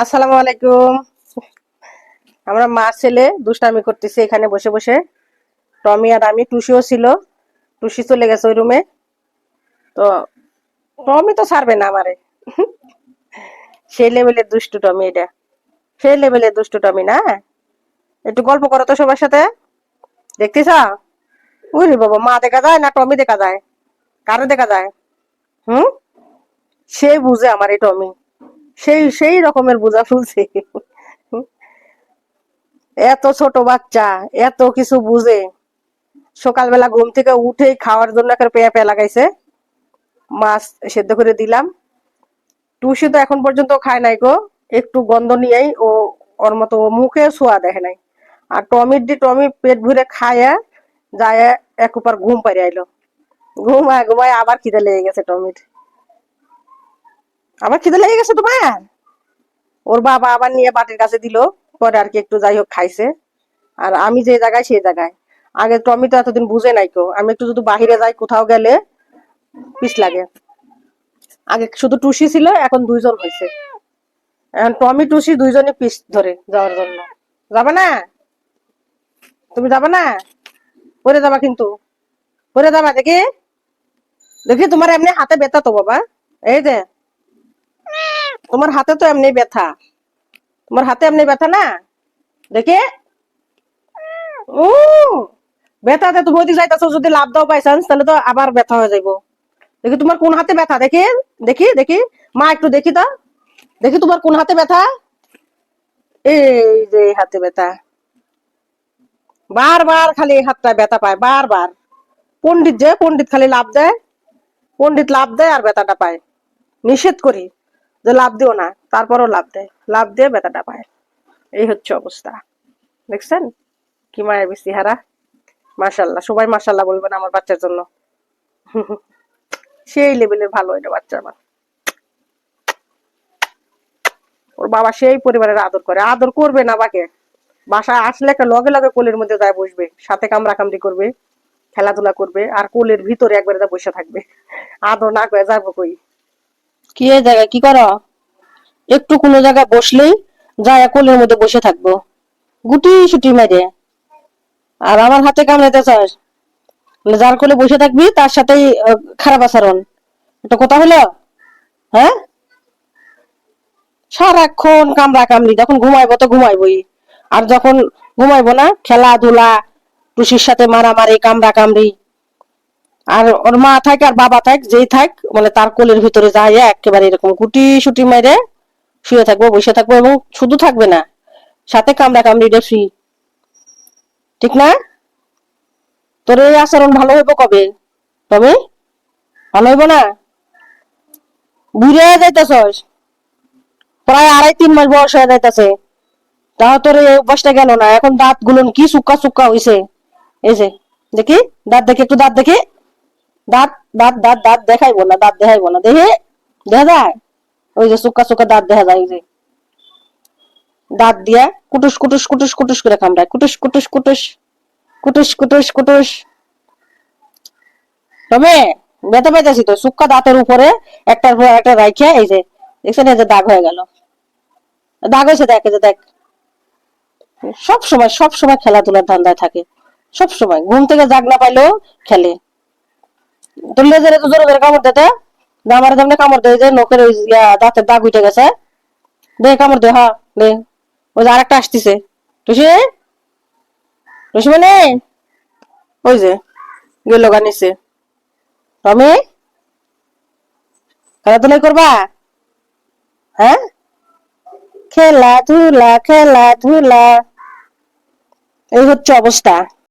আসসালামু আলাইকুম। আমরা মা ছেলে দুষ্টামি করতেছি এখানে বসে বসে। টমি আর আমি, টুসিও ছিল। টুসি চলে গেছে ওই রুমে। তো টমি তো ছাড়বে না আমারে। সেই লেভেলের দুষ্টু টমি এটা। সেই লেভেলের দুষ্টু টমি না। একটু গল্প করো তো সবার সাথে। দেখতেছ? উরি বাবা, মা দেখা যায় না টমি দেখা যায়? কারো দেখা যায়? হুম। সেই বুঝে আমার এই টমি। সেই সেই রকমের বুঝা ফেলছে। এত ছোট বাচ্চা, এত কিছু বুঝে। সকালবেলা ঘুম থেকে উঠেই খাওয়ার জন্য একটা পেয়া পেয়া লাগাইছে। মাছ সেদ্ধ করে দিলাম। টুসি তো এখন পর্যন্ত খায় নাই গো। একটু গন্ধ নিয়েই ও ওর মতো মুখে ছোঁয়া দেখে নাই। আর টমি পেট ভরে খায়া যায় এক উপর ঘুম পাড়ি আইলো। ঘুমায় ঘুমায় আবার খিদে লেগে গেছে টমির। আবার খিদে লেগে গেছে তোমার? ওর বাবা আবার নিয়ে বাটির কাছে দিল। পরে আর কি একটু যাই হোক খাইছে। আর আমি যে জায়গায় সেই জায়গায়। আগে টমি তো এতদিন বুঝে নাই কো, আমি একটু যদি বাহিরে যাই কোথাও গেলে পিস লাগে। আগে শুধু টুসি ছিল, এখন দুইজন হয়েছে। এখন টমি টুসি দুইজনে পিস ধরে যাওয়ার জন্য। যাবে না? তুমি যাবে না? পরে যাবা কিন্তু। পরে যাবা দেখি। দেখি তোমার এমনি হাতে ব্যথা তো বাবা। এই যে তোমার হাতে তো এমনি ব্যথা। তোমার হাতে এমনি ব্যথা না? দেখি। ও, ব্যথাতে তুমি ওইদিকে যাইতেছো, যদি লাভ দাও বাই চান্স, তাহলে তো আবার ব্যথা হয়ে যাইবো। দেখি তোমার কোন হাতে ব্যথা, দেখি। দেখি দেখি। মা একটু দেখি তো। দেখি তোমার কোন হাতে ব্যথা। এই যে এই হাতে ব্যথা। বারবার খালি এই হাতটা ব্যথা পায় বারবার। পণ্ডিত যে পণ্ডিত খালি লাভ দেয়। পণ্ডিত লাভ দেয় আর ব্যথাটা পায়। নিষেধ করি যে লাভ দিও না, তারপরও লাভ দেয়। লাভ দিয়ে ব্যথাটা পায়। এই হচ্ছে অবস্থা। দেখছেন কি মায়ের বেশি হারা। মাশাল্লাহ, সবাই মাশাল্লাহ বলবেন আমার বাচ্চার জন্য। সেই লেভেলের ভালো এটা বাচ্চা আমার। ওর বাবা সেই পরিবারের আদর করে, আদর করবে না বাকে। বাসায় আসলে একটা লগে লগে কোলের মধ্যে যায় বসবে, সাথে কামড়া কামড়ি করবে, খেলাধুলা করবে, আর কোলের ভিতরে একবারে বসে থাকবে। আদর না করে যাবো কই? কি এই জায়গায় কি করো? একটু কোনো জায়গায় বসলেই যায় কোলের মধ্যে বসে থাকবো, গুটি সুটি মারে। আর আমার হাতে কামড়াইতে চাস? মানে যার কোলে বসে থাকবি তার সাথেই খারাপ আচরণ। এটা কথা হলো? হ্যাঁ। সারাক্ষণ কামড়া কামড়ি, যখন ঘুমাইবো তো ঘুমাইবই। আর যখন ঘুমাইবো না, খেলাধুলা, টুসির সাথে মারামারি, কামড়া কামড়ি। আর ওর মা থাক আর বাবা থাক, যেই থাক, মানে তার কোলের ভিতরে যায় একেবারে এরকম গুটি সুটি মেরে শুয়ে থাকবো, বসে থাকবো, এবং শুধু থাকবে না, সাথে কামড়া কামড়িটা ফ্রি। ঠিক না? তোর এই আচরণ ভালো হইব কবে? তবে ভালো হইব না। বুড়ে যাইতেছস। প্রায় 2.5-3 মাস বয়স হয়ে যাইতেছে। তাও তোর এই অভ্যাসটা গেল না। এখন দাঁত গুলো কি চুক্কা চুক্কা হইছে। এই যে দেখি, দাঁত দেখি, একটু দাঁত দেখি। দাঁত দাঁত দাঁত দাঁত দেখাইবো না, দাঁত দেখাইবো না, দেখি। দেখা যায়? ওই যে চুক্কা চুক্কা দাঁত দেখা যায়, এই যে দাঁত দিয়া কুটুস কুটুস কুটুস কুটুস করে কামড়ায়, কুটুস কুটুস কুটুস কুটুস কুটুস কুটুস। তবে ব্যথা পাইতেছি তো, চুক্কা দাঁতের উপরে একটার পর একটা রাইখে, এই যে দেখছেন, এই যে দাগ হয়ে গেল। দাগ হয়েছে, দেখ, এই যে দেখ। সব সময় খেলাধুলার ধান্দায় থাকে। সব সময় ঘুম থেকে জাগ না পাইলেও খেলে। তোর লেজের তো জোরে জোরে কামড় দেতে। আমার সামনে কামড় দেয়, যে নখের ওই দাঁতের দাগ উঠে গেছে। দে কামড় দে, হ্যাঁ দে। ওই যে আরেকটা আসতেছে। টুসি, টুসি মানে ওই যে গেল গা নিচে। তুমি খেলাধুলাই করবা? হ্যাঁ। খেলাধুলা খেলাধুলা, এই হচ্ছে অবস্থা।